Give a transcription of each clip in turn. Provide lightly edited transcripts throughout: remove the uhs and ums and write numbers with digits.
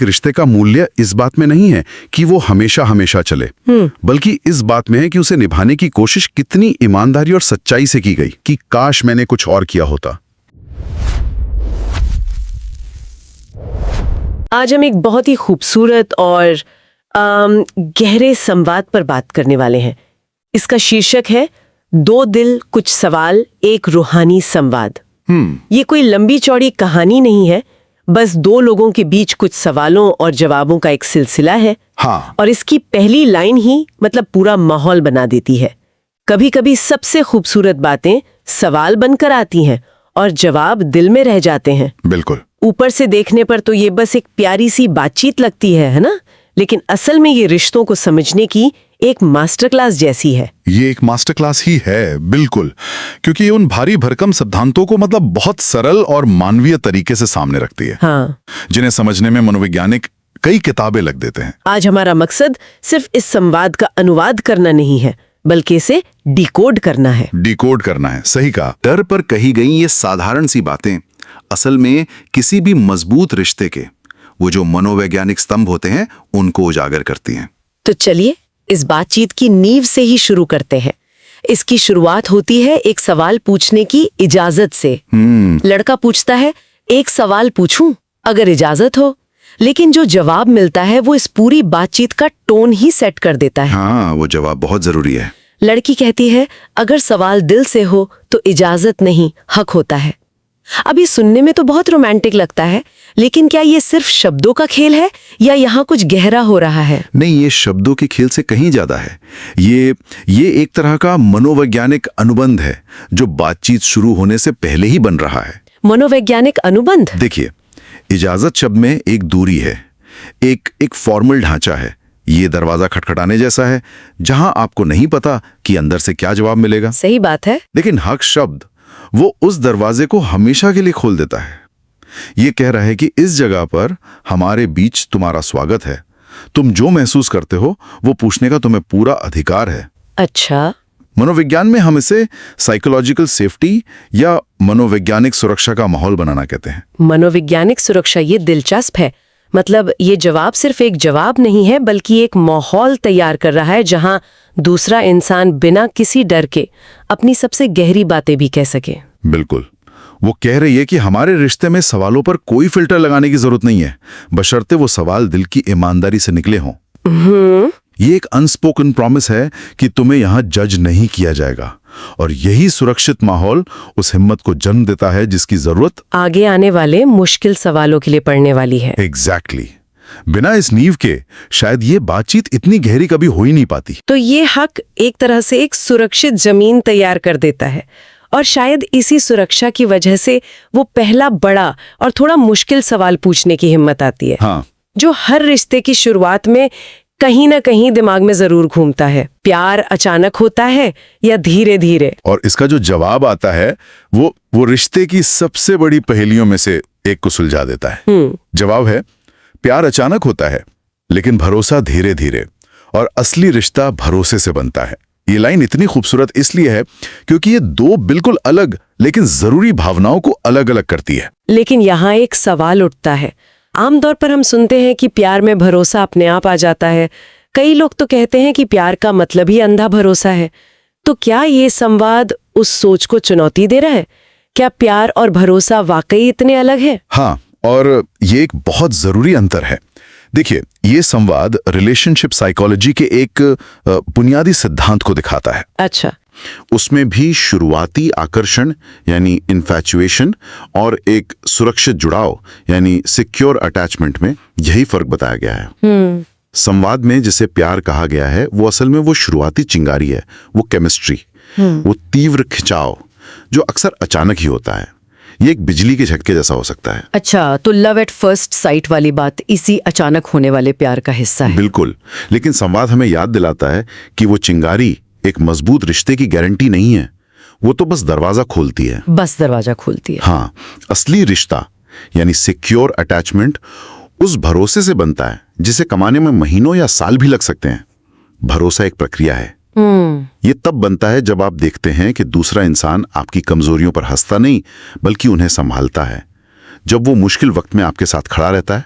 रिश्ते का मूल्य इस बात में नहीं है कि वो हमेशा हमेशा चले, बल्कि इस बात में है कि उसे निभाने की कोशिश कितनी ईमानदारी और सच्चाई से की गई कि काश मैंने कुछ और किया होता। आज हम एक बहुत ही खूबसूरत और गहरे संवाद पर बात करने वाले हैं। इसका शीर्षक है दो दिल कुछ सवाल एक रूहानी संवाद। ये कोई लंबी चौड़ी कहानी नहीं है, बस दो लोगों के बीच कुछ सवालों और जवाबों का एक सिलसिला है। हाँ। और इसकी पहली लाइन ही मतलब पूरा माहौल बना देती है। कभी कभी सबसे खूबसूरत बातें सवाल बनकर आती हैं और जवाब दिल में रह जाते हैं। बिल्कुल। ऊपर से देखने पर तो ये बस एक प्यारी सी बातचीत लगती है ना? लेकिन असल में ये रिश्तों को समझने की एक मास्टर क्लास जैसी है। ये एक मास्टर क्लास ही है, बिल्कुल, क्योंकि ये उन भारी भरकम सिद्धांतों को मतलब बहुत सरल और मानवीय तरीके से सामने रखती है। हाँ। जिन्हें समझने में मनोवैज्ञानिक कई किताबें लग देते हैं। आज हमारा मकसद सिर्फ इस संवाद का अनुवाद करना नहीं है, बल्कि इसे डिकोड करना है। डिकोड करना है, सही कहा। डर पर कही गई ये साधारण सी बातें असल में किसी भी मजबूत रिश्ते के वो जो मनोवैज्ञानिक स्तंभ होते हैं उनको उजागर करती हैं। तो चलिए इस बातचीत की नींव से ही शुरू करते हैं। इसकी शुरुआत होती है एक सवाल पूछने की इजाजत से। लड़का पूछता है, एक सवाल पूछूं अगर इजाजत हो। लेकिन जो जवाब मिलता है वो इस पूरी बातचीत का टोन ही सेट कर देता है। हाँ, वो जवाब बहुत जरूरी है। लड़की कहती है, अगर सवाल दिल से हो तो इजाजत नहीं, हक होता है। अब ये सुनने में तो बहुत रोमांटिक लगता है, लेकिन क्या ये सिर्फ शब्दों का खेल है या यहाँ कुछ गहरा हो रहा है? नहीं, ये शब्दों के खेल से कहीं ज्यादा है। ये एक तरह का मनोवैज्ञानिक अनुबंध है जो बातचीत शुरू होने से पहले ही बन रहा है। मनोवैज्ञानिक अनुबंध? देखिए, इजाजत शब्द में एक दूरी है, एक फॉर्मल ढांचा है। ये दरवाजा खटखटाने जैसा है जहां आपको नहीं पता कि अंदर से क्या जवाब मिलेगा। सही बात है। लेकिन हक शब्द वो उस दरवाजे को हमेशा के लिए खोल देता है। ये कह रहा है कि इस जगह पर हमारे बीच तुम्हारा स्वागत है। तुम जो महसूस करते हो वो पूछने का तुम्हें पूरा अधिकार है। अच्छा। मनोविज्ञान में हम इसे साइकोलॉजिकल सेफ्टी या मनोवैज्ञानिक सुरक्षा का माहौल बनाना कहते हैं। मनोवैज्ञानिक सुरक्षा, ये दिलचस्प है। मतलब ये जवाब सिर्फ एक जवाब नहीं है, बल्कि एक माहौल तैयार कर रहा है जहां दूसरा इंसान बिना किसी डर के अपनी सबसे गहरी बातें भी कह सके। बिल्कुल। वो कह रही है कि हमारे रिश्ते में सवालों पर कोई फिल्टर लगाने की जरूरत नहीं है, बशर्ते वो सवाल दिल की ईमानदारी से निकले हों। ये एक अनस्पोकन प्रॉमिस है कि तुम्हें यहाँ जज नहीं किया जाएगा, और यही सुरक्षित माहौल उस हिम्मत को जन्म देता है जिसकी जरूरत आगे आने वाले मुश्किल सवालों के लिए पड़ने वाली है। एग्जैक्टली। बिना इस नींव के शायद ये बातचीत इतनी गहरी कभी हो ही नहीं पाती। तो ये हक एक तरह से एक सुरक्षित जमीन तैयार कर देता है, और शायद इसी सुरक्षा की वजह से वो पहला बड़ा और थोड़ा मुश्किल सवाल पूछने की हिम्मत आती है। हाँ। जो हर रिश्ते की शुरुआत में कहीं ना कहीं दिमाग में जरूर घूमता है। प्यार अचानक होता है या धीरे धीरे? और इसका जो जवाब आता है वो रिश्ते की सबसे बड़ी पहेलियों में से एक को सुलझा देता है। जवाब है, प्यार अचानक होता है लेकिन भरोसा धीरे धीरे, और असली रिश्ता भरोसे से बनता है। ये लाइन इतनी खूबसूरत इसलिए है क्योंकि ये दो बिल्कुल अलग लेकिन जरूरी भावनाओं को अलग अलग करती है। लेकिन यहाँ एक सवाल उठता है। आमतौर पर हम सुनते हैं कि प्यार में भरोसा अपने आप आ जाता है। कई लोग तो कहते हैं कि प्यार का मतलब ही अंधा भरोसा है। तो क्या ये संवाद उस सोच को चुनौती दे रहा है? क्या प्यार और भरोसा वाकई इतने अलग है? हाँ, और ये एक बहुत जरूरी अंतर है। देखिए, ये संवाद रिलेशनशिप साइकोलॉजी के एक बुनियादी सिद्धांत को दिखाता है। अच्छा। उसमें भी शुरुआती आकर्षण यानी इन्फैचुएशन और एक सुरक्षित जुड़ाव यानी सिक्योर अटैचमेंट में यही फर्क बताया गया है। संवाद में जिसे प्यार कहा गया है वो असल में वो शुरुआती चिंगारी है, वो केमिस्ट्री, वो तीव्र खिंचाव जो अक्सर अचानक ही होता है। ये एक बिजली के झटके जैसा हो सकता है। अच्छा, तो लव एट फर्स्ट साइट वाली बात इसी अचानक होने वाले प्यार का हिस्सा है। बिल्कुल। लेकिन संवाद हमें याद दिलाता है कि वो चिंगारी एक मजबूत रिश्ते की गारंटी नहीं है, वो तो बस दरवाजा खोलती है। बस दरवाजा खोलती है। हाँ, असली रिश्ता यानी सिक्योर अटैचमेंट उस भरोसे से बनता है जिसे कमाने में महीनों या साल भी लग सकते हैं। भरोसा एक प्रक्रिया है। ये तब बनता है जब आप देखते हैं कि दूसरा इंसान आपकी कमजोरियों पर हंसता नहीं बल्कि उन्हें संभालता है। जब वो मुश्किल वक्त में आपके साथ खड़ा रहता है,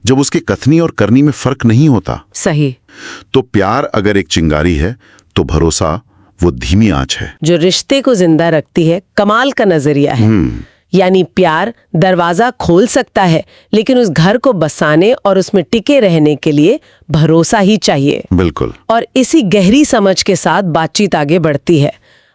जब उसके कथनी और करनी में फर्क नहीं होता। सही। तो प्यार अगर एक चिंगारी है तो भरोसा वो धीमी आंच है जो रिश्ते को जिंदा रखती है। कमाल का नजरिया है। यानी प्यार दरवाजा खोल सकता है, लेकिन उस घर को बसाने और उसमें टिके रहने के लिए भरोसा ही चाहिए। बिल्कुल। और इसी गहरी समझ के साथ बातचीत आगे बढ़ती है।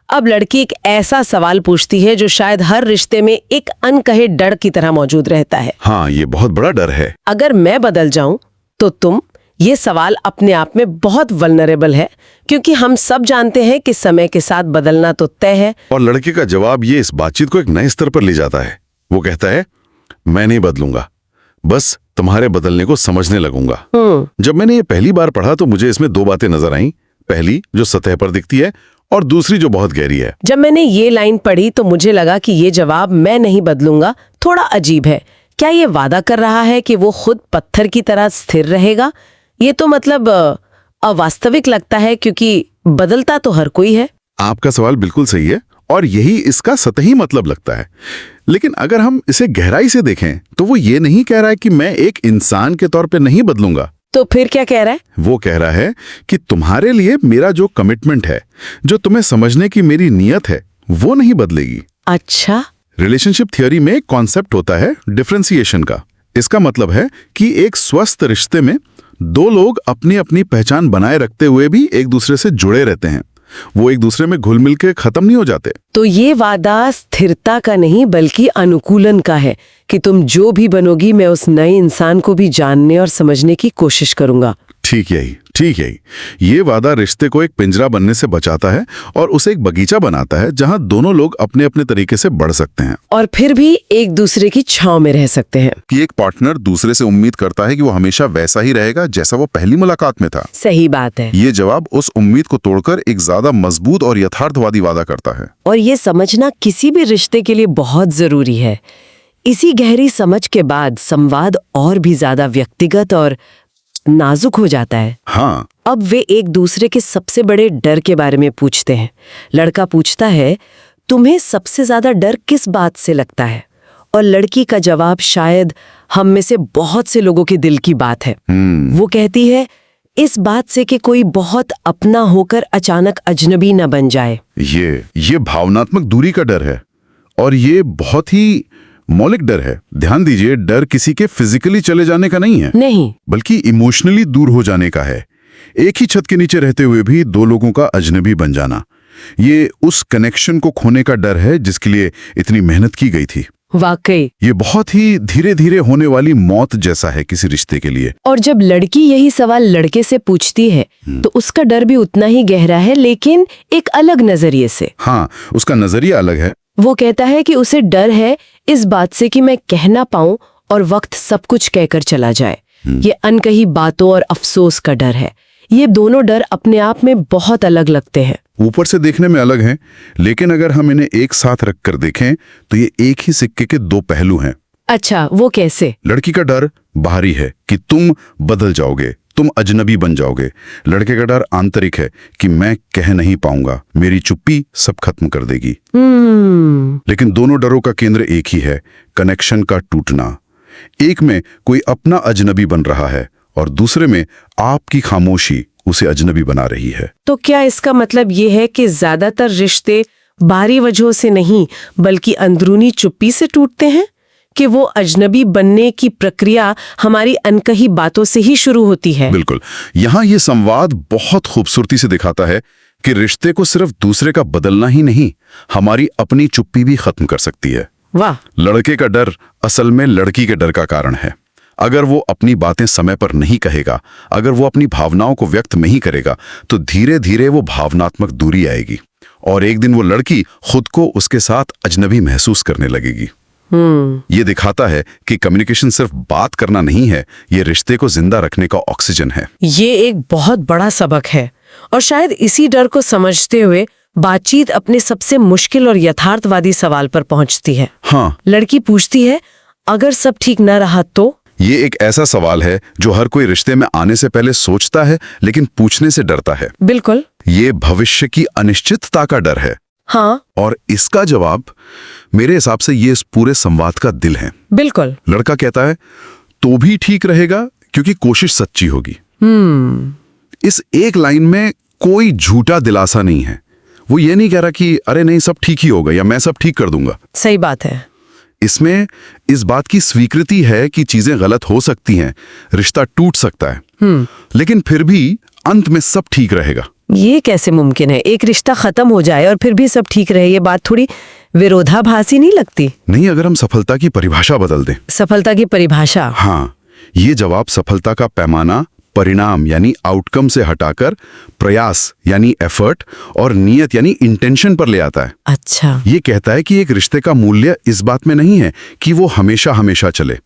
अब लड़की एक ऐसा सवाल पूछती है जो शायद हर रिश्ते में एक अनकहे डर की तरह मौजूद रहता है। हाँ, ये बहुत बड़ा डर है। अगर मैं बदल जाऊं तो तुम। ये सवाल अपने आप में बहुत वल्नरेबल है, क्योंकि हम सब जानते हैं कि समय के साथ बदलना तो तय है। और लड़के का जवाब ये इस बातचीत को एक नए स्तर पर ले जाता है। वो कहता है, मैं नहीं बदलूंगा, बस तुम्हारे बदलने को समझने लगूंगा। जब मैंने ये पहली बार पढ़ा तो मुझे इसमें दो बातें नजर आईं। पहली जो सतह पर दिखती है, और दूसरी जो बहुत गहरी है। जब मैंने ये लाइन पढ़ी तो मुझे लगा कि ये जवाब मैं नहीं बदलूंगा थोड़ा अजीब है। क्या ये वादा कर रहा है कि वो खुद पत्थर की तरह स्थिर रहेगा? ये तो मतलब अवास्तविक लगता है, क्योंकि बदलता तो हर कोई है। आपका सवाल बिल्कुल सही है, और यही इसका सतही मतलब लगता है। लेकिन अगर हम इसे गहराई से देखें तो वो ये नहीं कह रहा है कि मैं एक इंसान के तौर पे नहीं बदलूंगा। तो फिर क्या कह रहा है? वो कह रहा है कि तुम्हारे लिए मेरा जो कमिटमेंट है, जो तुम्हें समझने की मेरी नीयत है, वो नहीं बदलेगी। अच्छा। रिलेशनशिप थियोरी में एक कॉन्सेप्ट होता है डिफरेंशिएशन का। इसका मतलब है कि एक स्वस्थ रिश्ते में दो लोग अपनी अपनी पहचान बनाए रखते हुए भी एक दूसरे से जुड़े रहते हैं। वो एक दूसरे में घुल मिल के खत्म नहीं हो जाते। तो ये वादा स्थिरता का नहीं बल्कि अनुकूलन का है कि तुम जो भी बनोगी, मैं उस नए इंसान को भी जानने और समझने की कोशिश करूंगा। ठीक यही। ये वादा रिश्ते को एक पिंजरा बनने से बचाता है और उसे एक बगीचा बनाता है जहां दोनों लोग अपने अपने तरीके से बढ़ सकते हैं और फिर भी एक दूसरे की छांव में रह सकते हैं। कि एक पार्टनर दूसरे से उम्मीद करता है कि वो हमेशा वैसा ही रहेगा जैसा वो पहली मुलाकात में था। सही बात है। ये जवाब उस उम्मीद को तोड़कर एक ज्यादा मजबूत और यथार्थवादी वादा करता है। और ये समझना किसी भी रिश्ते के लिए बहुत जरूरी है। इसी गहरी समझ के बाद संवाद और भी ज्यादा व्यक्तिगत और नाजुक हो जाता है। हाँ। अब वे एक दूसरे के सबसे बड़े डर के बारे में पूछते हैं। लड़का पूछता है, तुम्हें सबसे ज्यादा डर किस बात से लगता है? और लड़की का जवाब शायद हम में से बहुत से लोगों के दिल की बात है। वो कहती है, इस बात से कि कोई बहुत अपना होकर अचानक अजनबी न बन जाए। ये भावनात्मक दूरी का डर है, और ये बहुत ही मौलिक डर है। ध्यान दीजिए, डर किसी के फिजिकली चले जाने का नहीं है, नहीं, बल्कि इमोशनली दूर हो जाने का है। एक ही छत के नीचे रहते हुए भी दो लोगों का अजनबी बन जाना। ये उस कनेक्शन को खोने का डर है जिसके लिए इतनी मेहनत की गई थी। वाकई ये बहुत ही धीरे धीरे होने वाली मौत जैसा है किसी रिश्ते के लिए। और जब लड़की यही सवाल लड़के से पूछती है तो उसका डर भी उतना ही गहरा है, लेकिन एक अलग नजरिए से। हाँ, उसका नजरिया अलग है। वो कहता है कि उसे डर है इस बात से कि मैं कह ना पाऊं और वक्त सब कुछ कहकर चला जाए। ये अनकही बातों और अफसोस का डर है। ये दोनों डर अपने आप में बहुत अलग लगते हैं। ऊपर से देखने में अलग हैं, लेकिन अगर हम इन्हें एक साथ रखकर देखें तो ये एक ही सिक्के के दो पहलू हैं। अच्छा, वो कैसे? लड़की का डर बाहरी है कि तुम बदल जाओगे, तुम अजनबी बन जाओगे। लड़के का डर आंतरिक है कि मैं कह नहीं पाऊंगा, मेरी चुप्पी सब खत्म कर देगी। लेकिन दोनों डरों का केंद्र एक ही है, कनेक्शन का टूटना। एक में कोई अपना अजनबी बन रहा है और दूसरे में आपकी खामोशी उसे अजनबी बना रही है। तो क्या इसका मतलब ये है कि ज्यादातर रिश्ते बाहरी वजहों से नहीं बल्कि अंदरूनी चुप्पी से टूटते हैं? कि वो अजनबी बनने की प्रक्रिया हमारी अनकही बातों से ही शुरू होती है? बिल्कुल। यहाँ ये संवाद बहुत खूबसूरती से दिखाता है कि रिश्ते को सिर्फ दूसरे का बदलना ही नहीं, हमारी अपनी चुप्पी भी खत्म कर सकती है। वाह। लड़के का डर असल में लड़की के डर का कारण है। अगर वो अपनी बातें समय पर नहीं कहेगा, अगर वो अपनी भावनाओं को व्यक्त नहीं करेगा, तो धीरे धीरे वो भावनात्मक दूरी आएगी और एक दिन वो लड़की खुद को उसके साथ अजनबी महसूस करने लगेगी। ये दिखाता है कि कम्युनिकेशन सिर्फ बात करना नहीं है, ये रिश्ते को जिंदा रखने का ऑक्सीजन है। ये एक बहुत बड़ा सबक है और शायद इसी डर को समझते हुए बातचीत अपने सबसे मुश्किल और यथार्थवादी सवाल पर पहुंचती है। हाँ। लड़की पूछती है, अगर सब ठीक न रहा तो? ये एक ऐसा सवाल है जो हर कोई रिश्ते में आने से पहले सोचता है लेकिन पूछने से डरता है। बिल्कुल। ये भविष्य की अनिश्चितता का डर है। हाँ। और इसका जवाब मेरे हिसाब से ये इस पूरे संवाद का दिल है। बिल्कुल। लड़का कहता है, तो भी ठीक रहेगा क्योंकि कोशिश सच्ची होगी। इस एक लाइन में कोई झूठा दिलासा नहीं है। वो ये नहीं कह रहा कि अरे नहीं सब ठीक ही होगा या मैं सब ठीक कर दूंगा। सही बात है। इसमें इस बात की स्वीकृति है कि चीजें गलत हो सकती हैं, रिश्ता टूट सकता है, लेकिन फिर भी अंत में सब ठीक रहेगा। ये कैसे मुमकिन है? एक रिश्ता खत्म हो जाए और फिर भी सब ठीक रहे, ये बात थोड़ी विरोधाभासी नहीं लगती? नहीं, अगर हम सफलता की परिभाषा बदल दें। सफलता की परिभाषा? हाँ, ये जवाब सफलता का पैमाना परिणाम यानी आउटकम से हटाकर प्रयास यानी एफर्ट और नियत यानी इंटेंशन पर ले आता है। अच्छा। ये कहता है कि एक रिश्ते का मूल्य इस बात में नहीं है कि वो हमेशा हमेशा चले,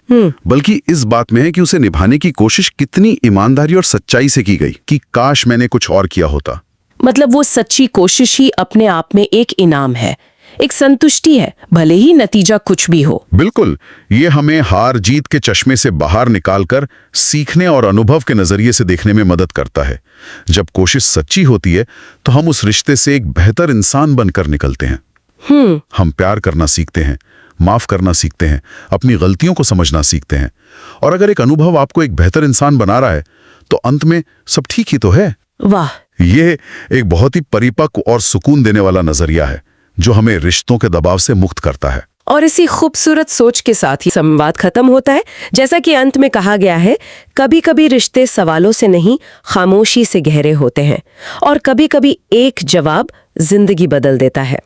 बल्कि इस बात में है कि उसे निभाने की कोशिश कितनी ईमानदारी और सच्चाई से की गई, कि काश मैंने कुछ और किया होता। मतलब वो सच्ची कोशिश ही अपने आप में एक इनाम है, एक संतुष्टि है, भले ही नतीजा कुछ भी हो। बिल्कुल, ये हमें हार जीत के चश्मे से बाहर निकालकर सीखने और अनुभव के नजरिए से देखने में मदद करता है। जब कोशिश सच्ची होती है तो हम उस रिश्ते से एक बेहतर इंसान बनकर निकलते हैं। हम प्यार करना सीखते हैं, माफ करना सीखते हैं, अपनी गलतियों को समझना सीखते हैं। और अगर एक अनुभव आपको एक बेहतर इंसान बना रहा है तो अंत में सब ठीक ही तो है। वाह, ये एक बहुत ही परिपक्व और सुकून देने वाला नजरिया है जो हमें रिश्तों के दबाव से मुक्त करता है। और इसी खूबसूरत सोच के साथ ही संवाद खत्म होता है। जैसा कि अंत में कहा गया है, कभी कभी रिश्ते सवालों से नहीं खामोशी से गहरे होते हैं, और कभी कभी एक जवाब जिंदगी बदल देता है।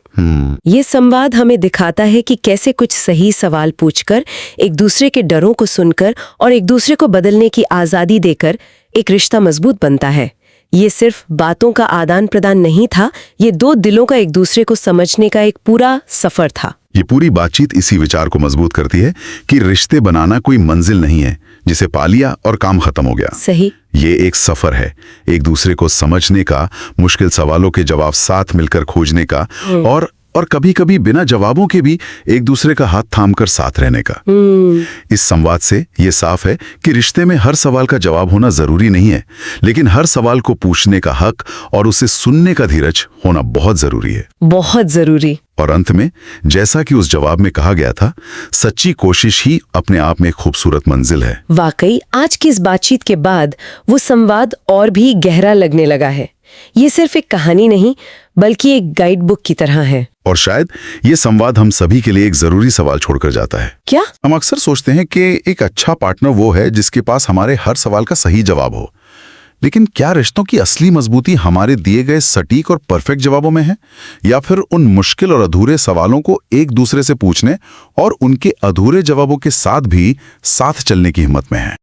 ये संवाद हमें दिखाता है कि कैसे कुछ सही सवाल पूछकर, एक दूसरे के डरों को सुनकर और एक दूसरे को बदलने की आजादी देकर एक रिश्ता मजबूत बनता है। ये सिर्फ बातों का आदान प्रदान नहीं था, ये दो दिलों का एक दूसरे को समझने का एक पूरा सफर था। ये पूरी बातचीत इसी विचार को मजबूत करती है कि रिश्ते बनाना कोई मंजिल नहीं है जिसे पा लिया और काम खत्म हो गया। सही। ये एक सफर है, एक दूसरे को समझने का, मुश्किल सवालों के जवाब साथ मिलकर खोजने का, और कभी-कभी बिना जवाबों के भी एक दूसरे का हाथ थामकर साथ रहने का। इस संवाद से ये साफ है कि रिश्ते में हर सवाल का जवाब होना जरूरी नहीं है, लेकिन हर सवाल को पूछने का हक और उसे सुनने का धीरज होना बहुत जरूरी है। बहुत जरूरी। और अंत में, जैसा कि उस जवाब में कहा गया था, सच्ची कोशिश ही अपने आप में एक खूबसूरत मंजिल है। वाकई आज की इस बातचीत के बाद वो संवाद और भी गहरा लगने लगा है। ये सिर्फ एक कहानी नहीं, बल्कि एक गाइड बुक की तरह है। और शायद ये संवाद हम सभी के लिए एक जरूरी सवाल छोड़कर जाता है। क्या? हम अक्सर सोचते हैं कि एक अच्छा पार्टनर वो है जिसके पास हमारे हर सवाल का सही जवाब हो, लेकिन क्या रिश्तों की असली मजबूती हमारे दिए गए सटीक और परफेक्ट जवाबों में है, या फिर उन मुश्किल और अधूरे सवालों को एक दूसरे से पूछने और उनके अधूरे जवाबों के साथ भी साथ चलने की हिम्मत में है?